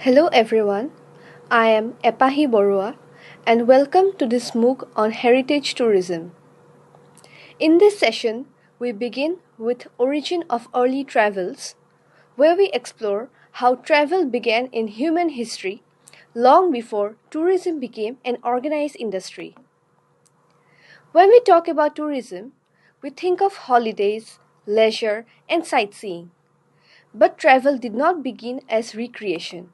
Hello everyone, I am Epahi Borua and welcome to this MOOC on heritage tourism. In this session, we begin with origin of early travels, where we explore how travel began in human history long before tourism became an organized industry. When we talk about tourism, we think of holidays, leisure, and sightseeing. But travel did not begin as recreation.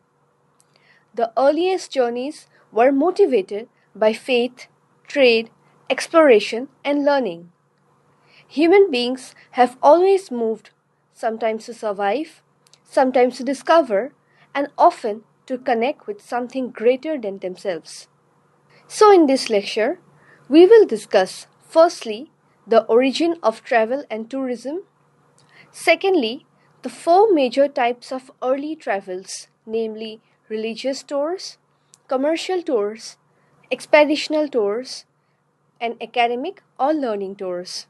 The earliest journeys were motivated by faith, trade, exploration, and learning. Human beings have always moved, sometimes to survive, sometimes to discover, and often to connect with something greater than themselves. So, in this lecture, we will discuss firstly the origin of travel and tourism, secondly, the four major types of early travels, namely religious tours, commercial tours, expeditional tours, and academic or learning tours.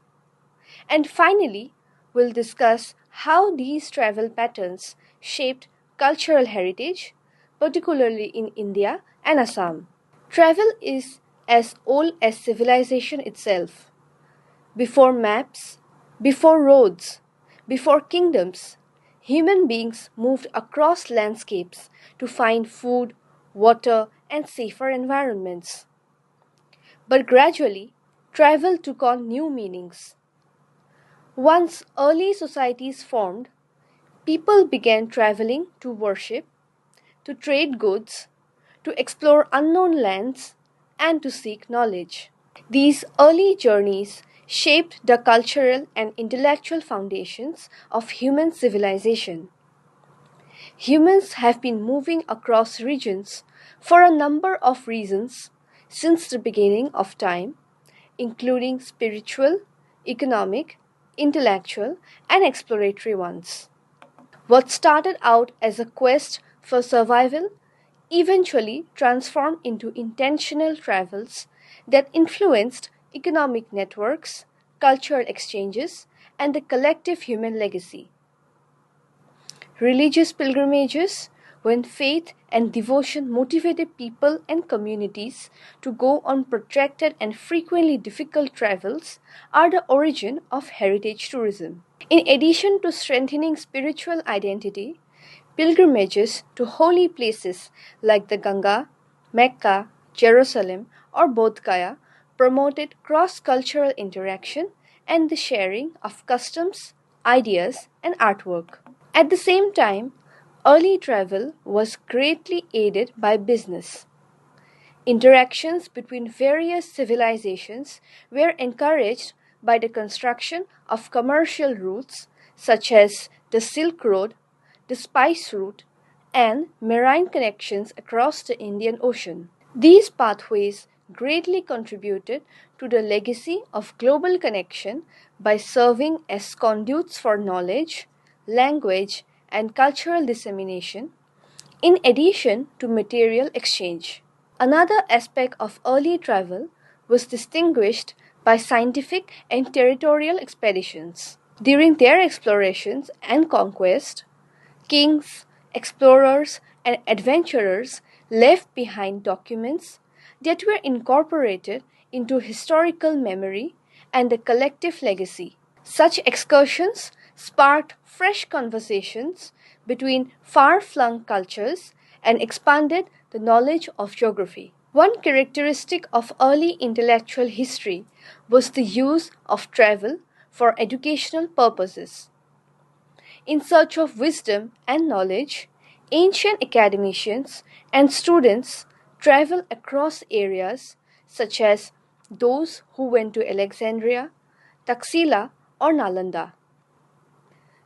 And finally, we'll discuss how these travel patterns shaped cultural heritage, particularly in India and Assam. Travel is as old as civilization itself. Before maps, before roads, before kingdoms, human beings moved across landscapes to find food, water, and safer environments. But gradually, travel took on new meanings. Once early societies formed, people began traveling to worship, to trade goods, to explore unknown lands, and to seek knowledge. These early journeys shaped the cultural and intellectual foundations of human civilization. Humans have been moving across regions for a number of reasons since the beginning of time, including spiritual, economic, intellectual, and exploratory ones. What started out as a quest for survival eventually transformed into intentional travels that influenced economic networks, cultural exchanges, and the collective human legacy. Religious pilgrimages, when faith and devotion motivated people and communities to go on protracted and frequently difficult travels, are the origin of heritage tourism. In addition to strengthening spiritual identity, pilgrimages to holy places like the Ganga, Mecca, Jerusalem, or Bodh Gaya promoted cross cultural interaction and the sharing of customs, ideas, and artwork. At the same time, early travel was greatly aided by business. Interactions between various civilizations were encouraged by the construction of commercial routes such as the Silk Road, the Spice Route, and marine connections across the Indian Ocean. These pathways greatly contributed to the legacy of global connection by serving as conduits for knowledge, language, and cultural dissemination, in addition to material exchange. Another aspect of early travel was distinguished by scientific and territorial expeditions. During their explorations and conquest, kings, explorers, and adventurers left behind documents that were incorporated into historical memory and the collective legacy. Such excursions sparked fresh conversations between far flung cultures and expanded the knowledge of geography. One characteristic of early intellectual history was the use of travel for educational purposes. In search of wisdom and knowledge, ancient academicians and students travel across areas such as those who went to Alexandria, Taxila, or Nalanda.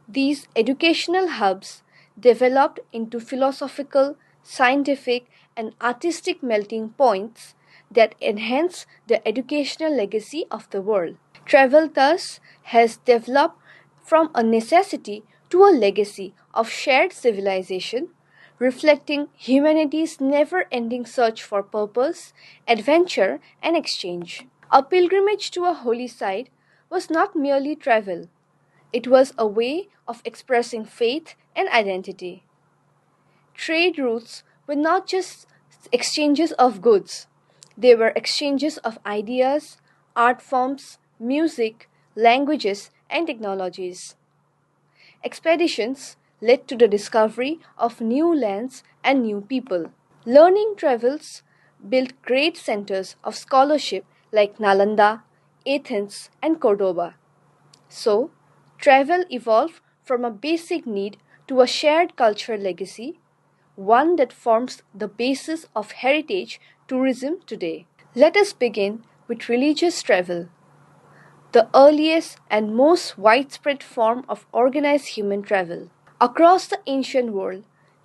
These educational hubs developed into philosophical, scientific, and artistic melting points that enhance the educational legacy of the world. Travel thus has developed from a necessity to a legacy of shared civilization, reflecting humanity's never ending search for purpose, adventure, and exchange. A pilgrimage to a holy site was not merely travel, it was a way of expressing faith and identity. Trade routes were not just exchanges of goods, they were exchanges of ideas, art forms, music, languages, and technologies. Expeditions led to the discovery of new lands and new people. Learning travels built great centers of scholarship like Nalanda, Athens, and Cordoba. So, travel evolved from a basic need to a shared cultural legacy, one that forms the basis of heritage tourism today. Let us begin with religious travel, the earliest and most widespread form of organized human travel. Across the ancient world,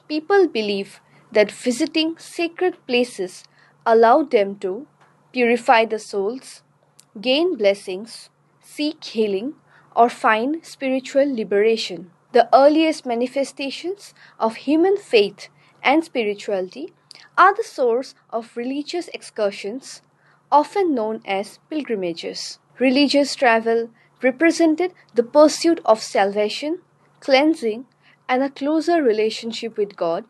people believed that visiting sacred places allowed them to purify the souls, gain blessings, seek healing, or find spiritual liberation. The earliest manifestations of human faith and spirituality are the source of religious excursions, often known as pilgrimages. Religious travel represented the pursuit of salvation, cleansing, and a closer relationship with God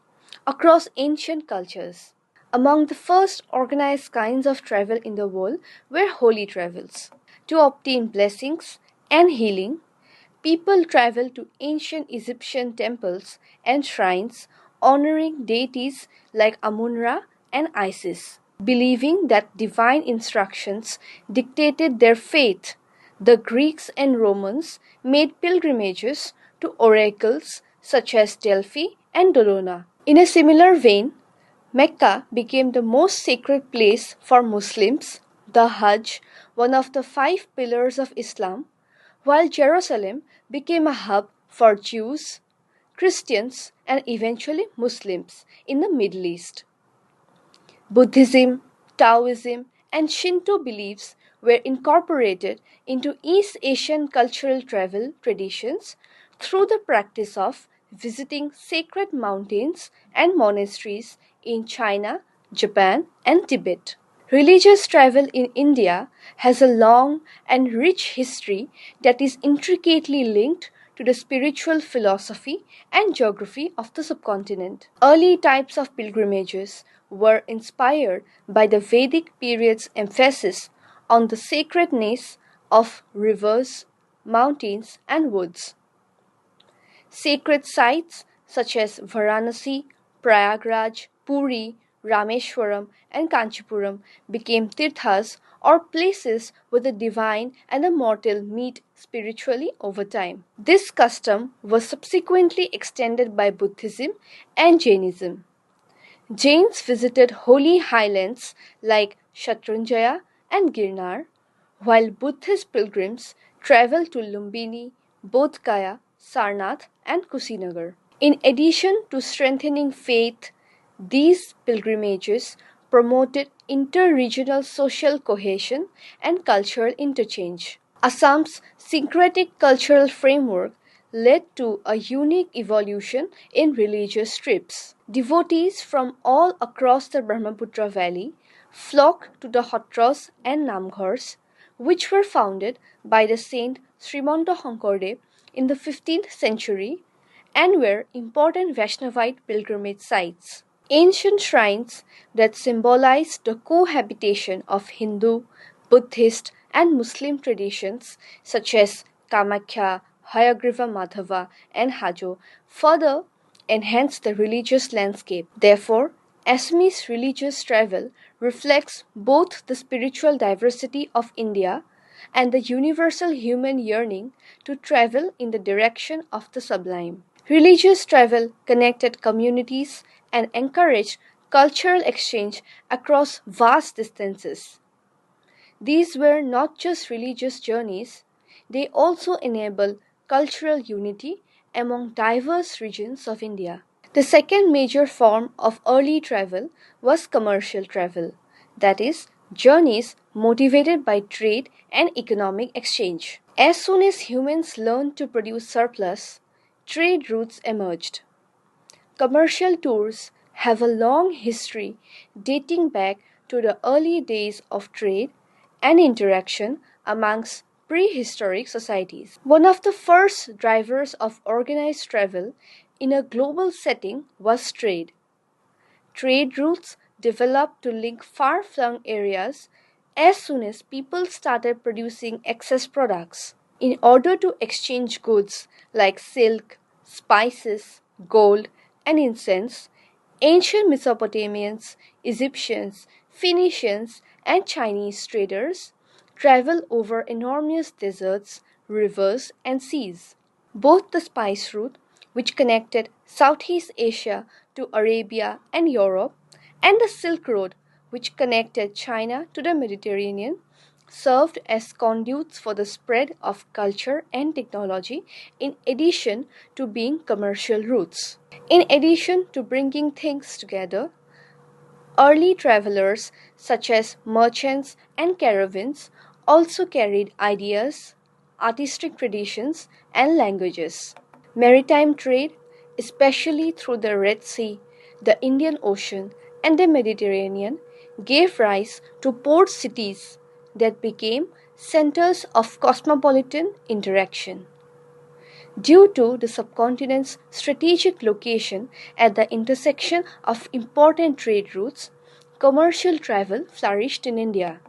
across ancient cultures. Among the first organized kinds of travel in the world were holy travels. To obtain blessings and healing, people traveled to ancient Egyptian temples and shrines honoring deities like Amun-Ra and Isis. Believing that divine instructions dictated their fate, the Greeks and Romans made pilgrimages to oracles such as Delphi and Dodona. In a similar vein, Mecca became the most sacred place for Muslims, the Hajj, one of the five pillars of Islam, while Jerusalem became a hub for Jews, Christians, and eventually Muslims in the Middle East. Buddhism, Taoism, and Shinto beliefs were incorporated into East Asian cultural travel traditions through the practice of visiting sacred mountains and monasteries in China, Japan, and Tibet. Religious travel in India has a long and rich history that is intricately linked to the spiritual philosophy and geography of the subcontinent. Early types of pilgrimages were inspired by the Vedic period's emphasis on the sacredness of rivers, mountains, and woods. Sacred sites such as Varanasi, Prayagraj, Puri, Rameshwaram, and Kanchipuram became tirthas or places where the divine and the mortal meet spiritually over time. This custom was subsequently extended by Buddhism and Jainism. Jains visited holy highlands like Shatrunjaya and Girnar, while Buddhist pilgrims traveled to Lumbini, Bodh Gaya, Sarnath, and Kusinagar. In addition to strengthening faith, these pilgrimages promoted inter-regional social cohesion and cultural interchange. Assam's syncretic cultural framework led to a unique evolution in religious trips. Devotees from all across the Brahmaputra Valley flocked to the hotras and namghars, which were founded by the saint Srimanta Shankardeva in the 15th century and were important Vaishnavite pilgrimage sites. Ancient shrines that symbolized the cohabitation of Hindu, Buddhist, and Muslim traditions, such as Kamakhya, Hayagriva Madhava, and Hajo, further enhanced the religious landscape. Therefore, Assamese religious travel reflects both the spiritual diversity of India and the universal human yearning to travel in the direction of the sublime. Religious travel connected communities and encouraged cultural exchange across vast distances. These were not just religious journeys, they also enabled cultural unity among diverse regions of India. The second major form of early travel was commercial travel, that is, journeys motivated by trade and economic exchange. As soon as humans learned to produce surplus, trade routes emerged. Commercial tours have a long history dating back to the early days of trade and interaction amongst prehistoric societies. One of the first drivers of organized travel in a global setting was trade. trade routes developed to link far flung areas as soon as people started producing excess products. In order to exchange goods like silk, spices, gold, and incense, ancient Mesopotamians, Egyptians, Phoenicians, and Chinese traders traveled over enormous deserts, rivers, and seas. Both the spice route, which connected Southeast Asia to Arabia and Europe, and the Silk Road, which connected China to the Mediterranean, served as conduits for the spread of culture and technology in addition to being commercial routes. In addition to bringing things together, early travelers such as merchants and caravans also carried ideas, artistic traditions, and languages. Maritime trade, especially through the Red Sea, the Indian Ocean, and the Mediterranean, gave rise to port cities that became centers of cosmopolitan interaction. Due to the subcontinent's strategic location at the intersection of important trade routes, commercial travel flourished in India.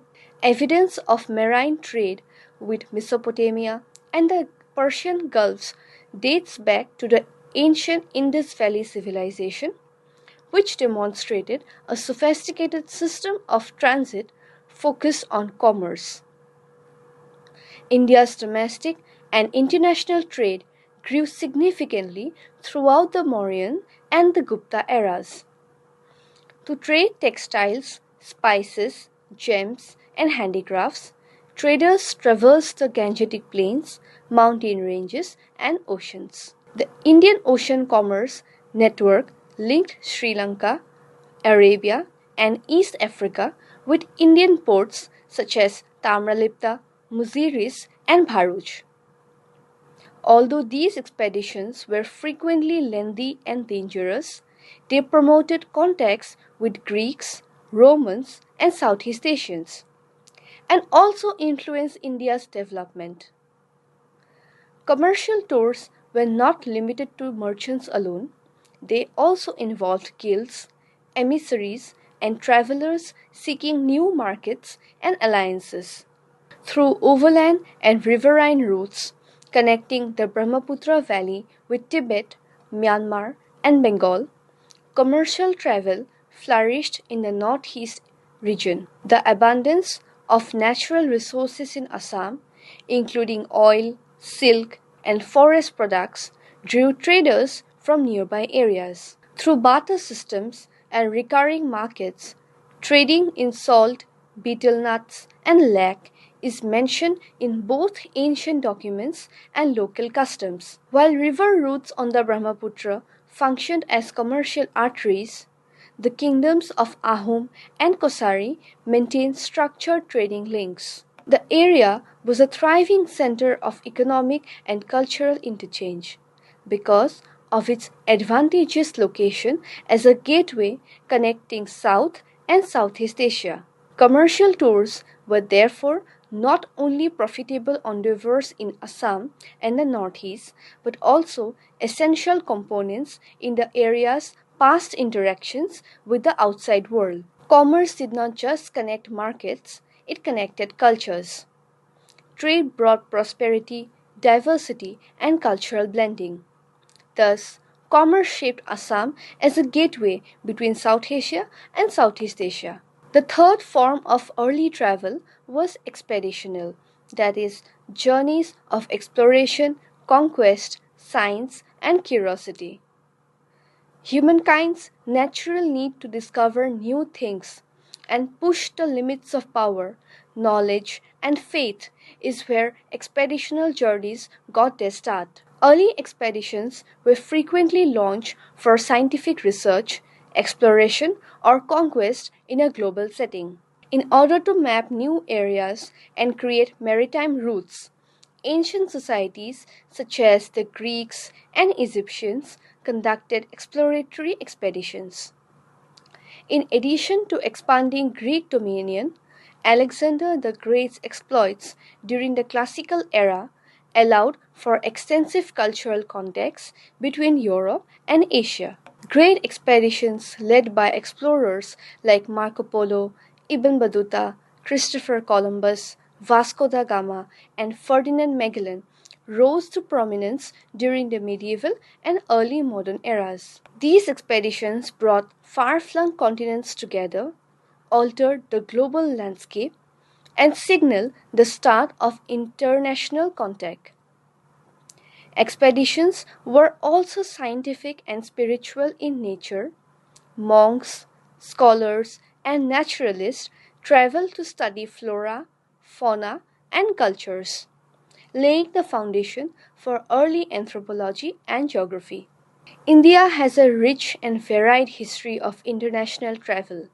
Evidence of marine trade with Mesopotamia and the Persian Gulfs dates back to the ancient Indus Valley civilization, which demonstrated a sophisticated system of transit focused on commerce. India's domestic and international trade grew significantly throughout the Mauryan and the Gupta eras. To trade textiles, spices, gems, and handicrafts, traders traversed the Gangetic Plains, mountain ranges, and oceans. The Indian Ocean Commerce Network linked Sri Lanka, Arabia, and East Africa with Indian ports such as Tamralipta, Muziris, and Bharuch. Although these expeditions were frequently lengthy and dangerous, they promoted contacts with Greeks, Romans, and Southeast Asians, and also influenced India's development. Commercial tours were not limited to merchants alone, they also involved guilds, emissaries, and travelers seeking new markets and alliances. Through overland and riverine routes connecting the Brahmaputra Valley with Tibet, Myanmar, and Bengal, commercial travel flourished in the northeast region. The abundance of natural resources in Assam, including oil, silk, and forest products, drew traders from nearby areas. Through barter systems and recurring markets, trading in salt, betel nuts, and lac is mentioned in both ancient documents and local customs. While river routes on the Brahmaputra functioned as commercial arteries, the kingdoms of Ahom and Kosari maintained structured trading links. The area was a thriving center of economic and cultural interchange because of its advantageous location as a gateway connecting South and Southeast Asia. Commercial tours were therefore not only profitable endeavors in Assam and the Northeast, but also essential components in the area's past interactions with the outside world. Commerce did not just connect markets, it connected cultures. Trade brought prosperity, diversity, and cultural blending. Thus, commerce shaped Assam as a gateway between South Asia and Southeast Asia. The third form of early travel was expeditional, that is, journeys of exploration, conquest, science, and curiosity. Humankind's natural need to discover new things and push the limits of power, knowledge, and faith is where expeditional journeys got their start. Early expeditions were frequently launched for scientific research, exploration, or conquest in a global setting. In order to map new areas and create maritime routes, ancient societies such as the Greeks and Egyptians conducted exploratory expeditions. In addition to expanding Greek dominion, Alexander the Great's exploits during the classical era allowed for extensive cultural contacts between Europe and Asia. Great expeditions led by explorers like Marco Polo, Ibn Battuta, Christopher Columbus, Vasco da Gama, and Ferdinand Magellan rose to prominence during the medieval and early modern eras. These expeditions brought far-flung continents together, altered the global landscape, and signaled the start of international contact. Expeditions were also scientific and spiritual in nature. Monks, scholars, and naturalists traveled to study flora, fauna, and cultures, laying the foundation for early anthropology and geography. India has a rich and varied history of international travel.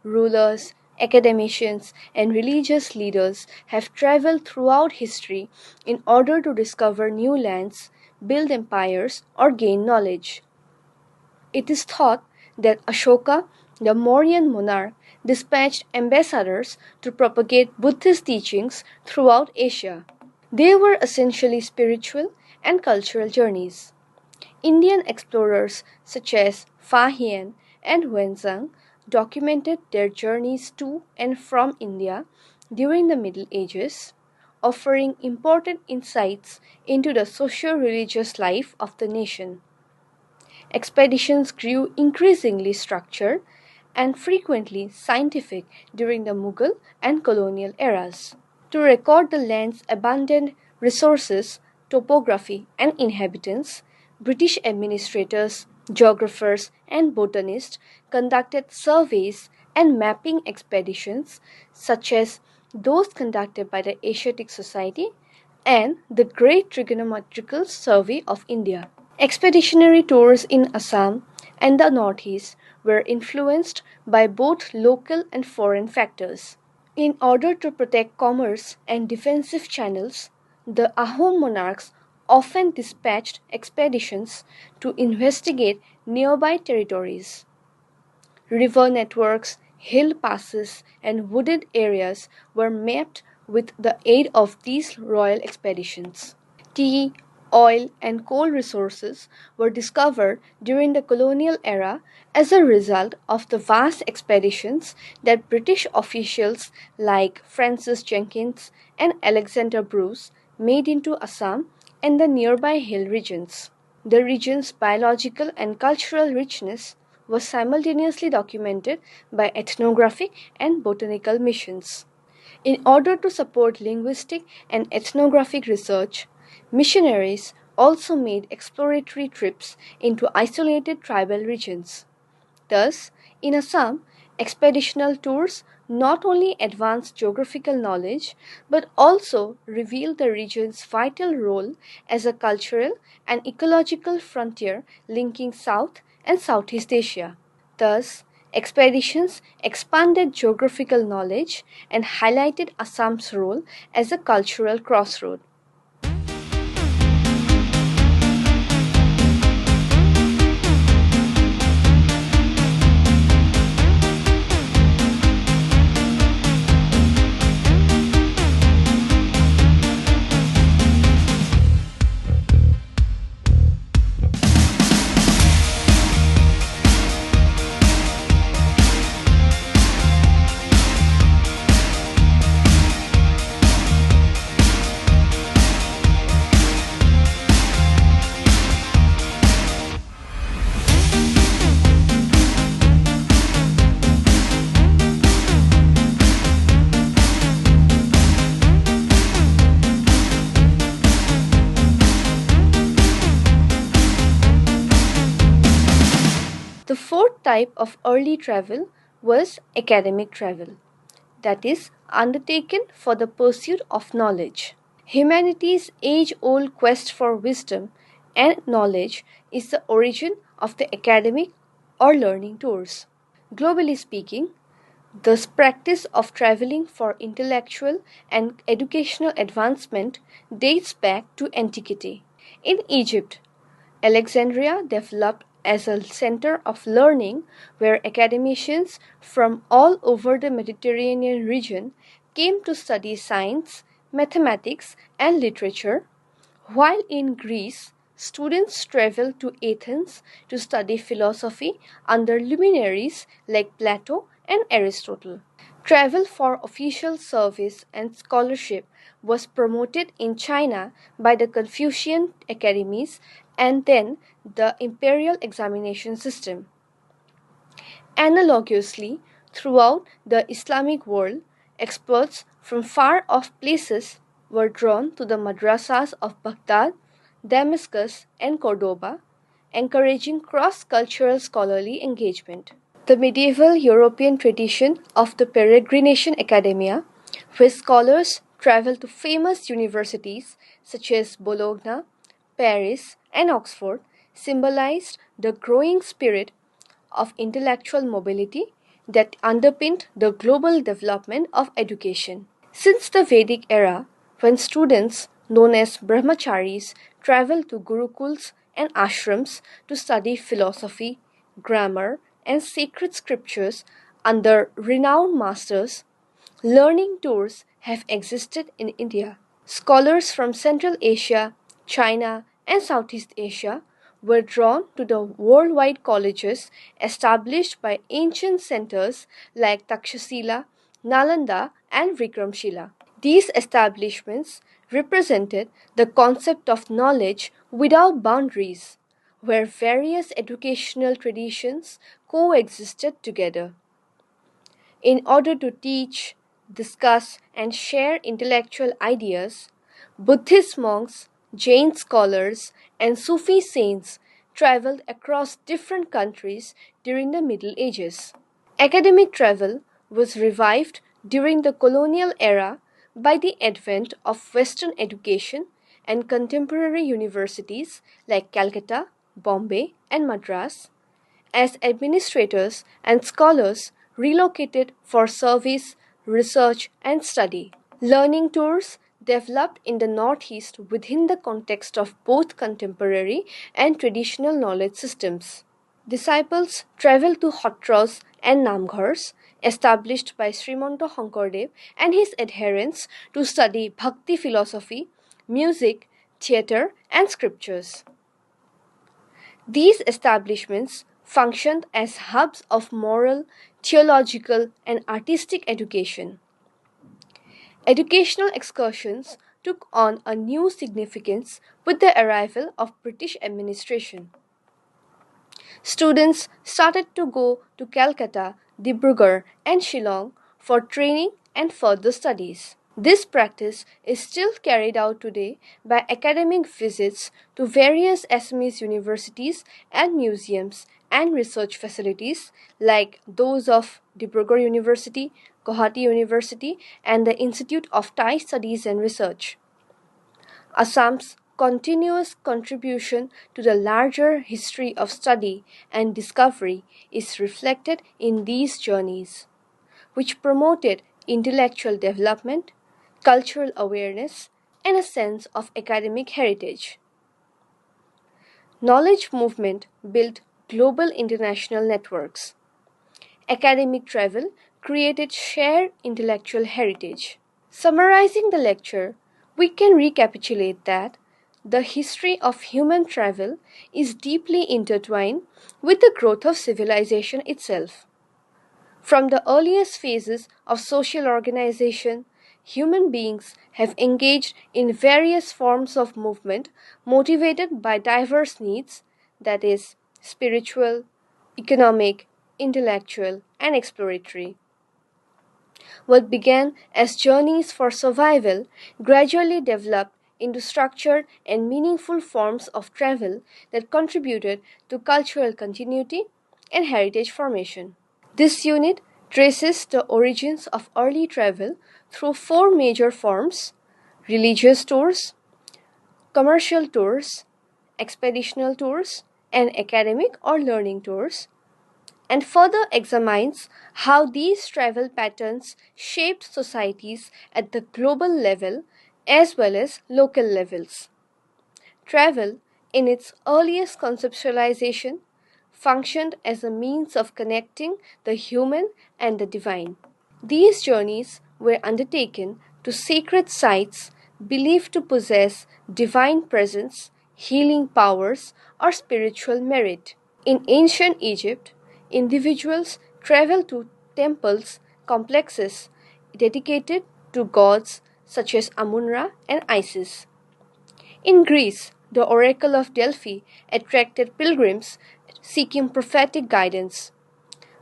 Rulers, academicians, and religious leaders have traveled throughout history in order to discover new lands, build empires, or gain knowledge. It is thought that Ashoka, the Mauryan monarch, dispatched ambassadors to propagate Buddhist teachings throughout Asia. They were essentially spiritual and cultural journeys. Indian explorers such as Fa Hien and Huenzhang documented their journeys to and from India during the Middle Ages, offering important insights into the socio-religious life of the nation. Expeditions grew increasingly structured and frequently scientific during the Mughal and colonial eras. To record the land's abundant resources, topography, and inhabitants, British administrators, geographers, and botanists conducted surveys and mapping expeditions such as those conducted by the Asiatic Society and the Great Trigonometrical Survey of India. Expeditionary tours in Assam and the Northeast were influenced by both local and foreign factors. In order to protect commerce and defensive channels, the Ahom monarchs often dispatched expeditions to investigate nearby territories. River networks, hill passes, and wooded areas were mapped with the aid of these royal expeditions. Tea, oil, and coal resources were discovered during the colonial era as a result of the vast expeditions that British officials like Francis Jenkins and Alexander Bruce made into Assam and the nearby hill regions. The region's biological and cultural richness was simultaneously documented by ethnographic and botanical missions. In order to support linguistic and ethnographic research, missionaries also made exploratory trips into isolated tribal regions. Thus, in Assam, expeditional tours not only advanced geographical knowledge but also revealed the region's vital role as a cultural and ecological frontier linking South and Southeast Asia. Thus, expeditions expanded geographical knowledge and highlighted Assam's role as a cultural crossroad. The fourth type of early travel was academic travel, that is, undertaken for the pursuit of knowledge. Humanity's age old quest for wisdom and knowledge is the origin of the academic or learning tours. Globally speaking, the practice of traveling for intellectual and educational advancement dates back to antiquity. In Egypt, Alexandria developed as a center of learning where academicians from all over the Mediterranean region came to study science, mathematics, and literature, While in Greece, students travel to Athens to study philosophy under luminaries like Plato and Aristotle. Travel for official service and scholarship was promoted in China by the Confucian academies and then the imperial examination system. Analogously, throughout the Islamic world, experts from far off places were drawn to the madrasas of Baghdad, Damascus, and Cordoba, encouraging cross cultural scholarly engagement. The medieval European tradition of the Peregrination Academia, where scholars travel to famous universities such as Bologna, Paris, and Oxford, symbolized the growing spirit of intellectual mobility that underpinned the global development of education. Since the Vedic era, when students known as brahmacharis traveled to gurukuls and ashrams to study philosophy, grammar, and sacred scriptures under renowned masters, learning tours have existed in India. Scholars from Central Asia, China, and Southeast Asia were drawn to the worldwide colleges established by ancient centers like Takshashila, Nalanda, and Vikramshila. These establishments represented the concept of knowledge without boundaries, where various educational traditions coexisted together. In order to teach, discuss, and share intellectual ideas, Buddhist monks, Jain scholars, and Sufi saints traveled across different countries during the Middle Ages. Academic travel was revived during the colonial era by the advent of Western education and contemporary universities like Calcutta, Bombay, and Madras, as administrators and scholars relocated for service, research, and study. Learning tours developed in the Northeast within the context of both contemporary and traditional knowledge systems. Disciples traveled to Hotras and Namghars, established by Srimanto Hankordev and his adherents to study Bhakti philosophy, music, theatre, and scriptures. These establishments functioned as hubs of moral, theological, and artistic education. Educational excursions took on a new significance with the arrival of British administration. Students started to go to Calcutta, Dibrugarh, and Shillong for training and further studies. This practice is still carried out today by academic visits to various Assamese universities and museums and research facilities like those of Dibrugarh University, Guwahati University, and the Institute of Thai Studies and Research. Assam's continuous contribution to the larger history of study and discovery is reflected in these journeys, which promoted intellectual development, cultural awareness, and a sense of academic heritage. Knowledge movement built global international networks. Academic travel created shared intellectual heritage. Summarizing the lecture, we can recapitulate that the history of human travel is deeply intertwined with the growth of civilization itself. From the earliest phases of social organization, human beings have engaged in various forms of movement motivated by diverse needs, that is, spiritual, economic, intellectual, and exploratory. What began as journeys for survival gradually developed into structured and meaningful forms of travel that contributed to cultural continuity and heritage formation. This unit traces the origins of early travel through four major forms: religious tours, commercial tours, expeditional tours, and academic or learning tours, and further examines how these travel patterns shaped societies at the global level as well as local levels. Travel, in its earliest conceptualization, functioned as a means of connecting the human and the divine. These journeys were undertaken to sacred sites believed to possess divine presence, healing powers, or spiritual merit. In ancient Egypt, individuals traveled to temples, complexes dedicated to gods such as Amun-Ra and Isis. In Greece, the Oracle of Delphi attracted pilgrims seeking prophetic guidance.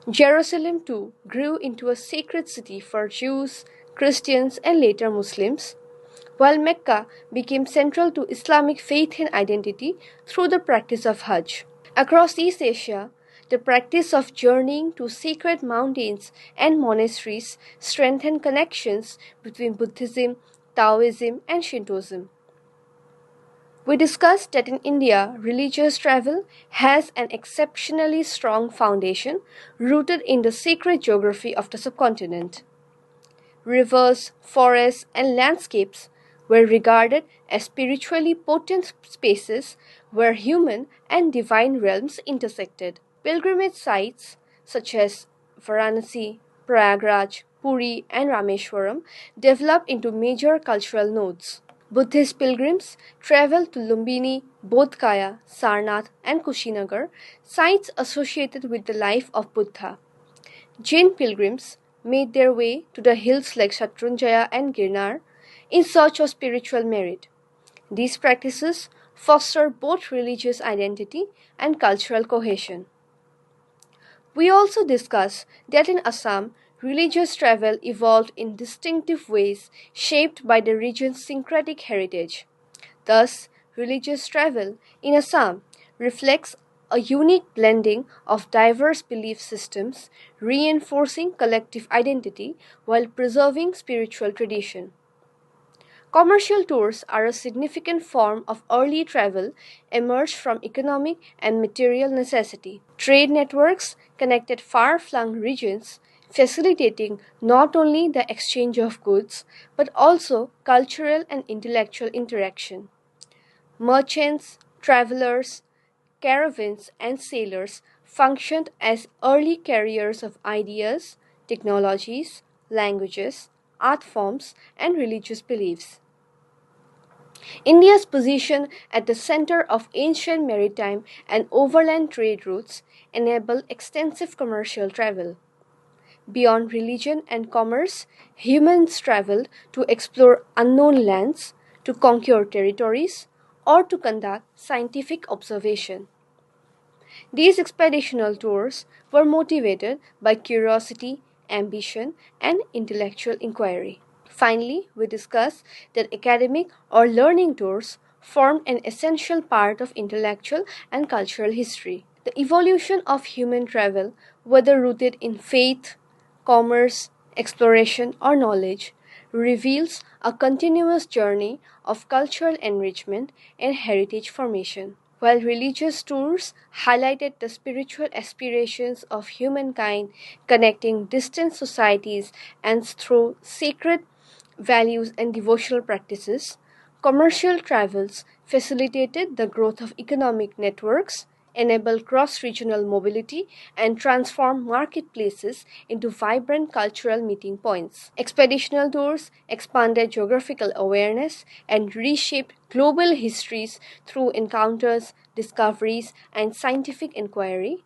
Jerusalem too grew into a sacred city for Jews, Christians, and later Muslims, while Mecca became central to Islamic faith and identity through the practice of Hajj. Across East Asia, the practice of journeying to sacred mountains and monasteries strengthened connections between Buddhism, Taoism, and Shintoism. We discussed that in India, religious travel has an exceptionally strong foundation rooted in the sacred geography of the subcontinent. Rivers, forests, and landscapes were regarded as spiritually potent spaces where human and divine realms intersected. Pilgrimage sites such as Varanasi, Prayagraj, Puri, and Rameshwaram developed into major cultural nodes. Buddhist pilgrims traveled to Lumbini, Bodh Gaya, Sarnath, and Kushinagar, sites associated with the life of Buddha. Jain pilgrims made their way to the hills like Shatrunjaya and Girnar in search of spiritual merit. These practices foster both religious identity and cultural cohesion. We also discuss that in Assam, religious travel evolved in distinctive ways shaped by the region's syncretic heritage. Thus, religious travel in Assam reflects a unique blending of diverse belief systems, reinforcing collective identity while preserving spiritual tradition. Commercial tours are a significant form of early travel emerged from economic and material necessity. Trade networks connected far-flung regions, facilitating not only the exchange of goods but also cultural and intellectual interaction. Merchants, travelers, caravans, and sailors functioned as early carriers of ideas, technologies, languages, art forms, and religious beliefs. India's position at the center of ancient maritime and overland trade routes enabled extensive commercial travel. Beyond religion and commerce, humans traveled to explore unknown lands, to conquer territories, or to conduct scientific observation. These expeditional tours were motivated by curiosity, ambition, and intellectual inquiry. Finally, we discuss that academic or learning tours formed an essential part of intellectual and cultural history. The evolution of human travel, whether rooted in faith, commerce, exploration, or knowledge, reveals a continuous journey of cultural enrichment and heritage formation. While religious tours highlighted the spiritual aspirations of humankind, connecting distant societies and through sacred values and devotional practices, commercial travels facilitated the growth of economic networks, enabled cross-regional mobility, and transformed marketplaces into vibrant cultural meeting points. Expeditional tours expanded geographical awareness and reshaped global histories through encounters, discoveries, and scientific inquiry.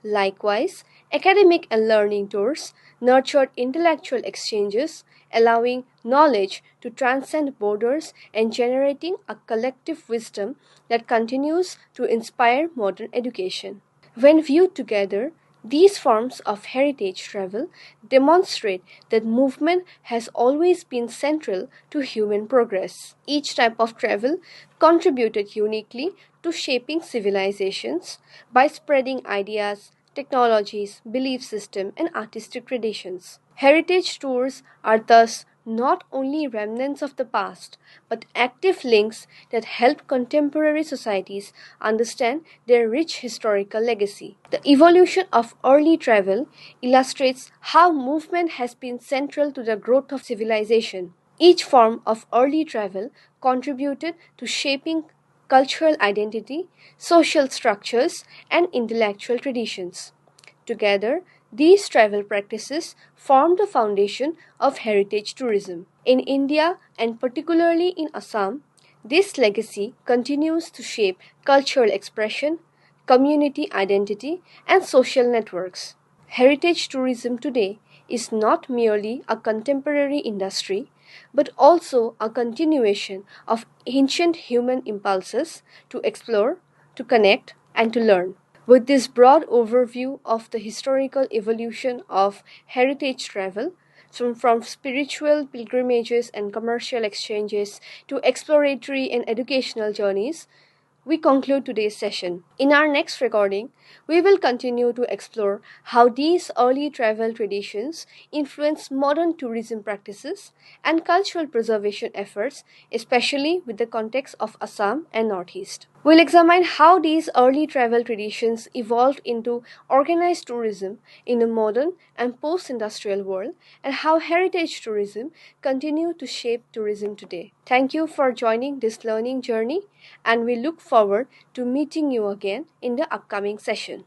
Likewise, academic and learning tours nurtured intellectual exchanges, allowing knowledge to transcend borders and generating a collective wisdom that continues to inspire modern education. When viewed together, these forms of heritage travel demonstrate that movement has always been central to human progress. Each type of travel contributed uniquely to shaping civilizations by spreading ideas, technologies, belief systems, and artistic traditions. Heritage tours are thus not only remnants of the past, but active links that help contemporary societies understand their rich historical legacy. The evolution of early travel illustrates how movement has been central to the growth of civilization. Each form of early travel contributed to shaping cultural identity, social structures, and intellectual traditions. Together, These travel practices form the foundation of heritage tourism. In India and particularly in Assam, this legacy continues to shape cultural expression, community identity, and social networks. Heritage tourism today is not merely a contemporary industry, but also a continuation of ancient human impulses to explore, to connect, and to learn. With this broad overview of the historical evolution of heritage travel, from spiritual pilgrimages and commercial exchanges to exploratory and educational journeys, we conclude today's session. In our next recording, we will continue to explore how these early travel traditions influence modern tourism practices and cultural preservation efforts, especially with the context of Assam and Northeast. We'll examine how these early travel traditions evolved into organized tourism in a modern and post-industrial world, and how heritage tourism continue to shape tourism today. Thank you for joining this learning journey, and we look forward to meeting you again in the upcoming session.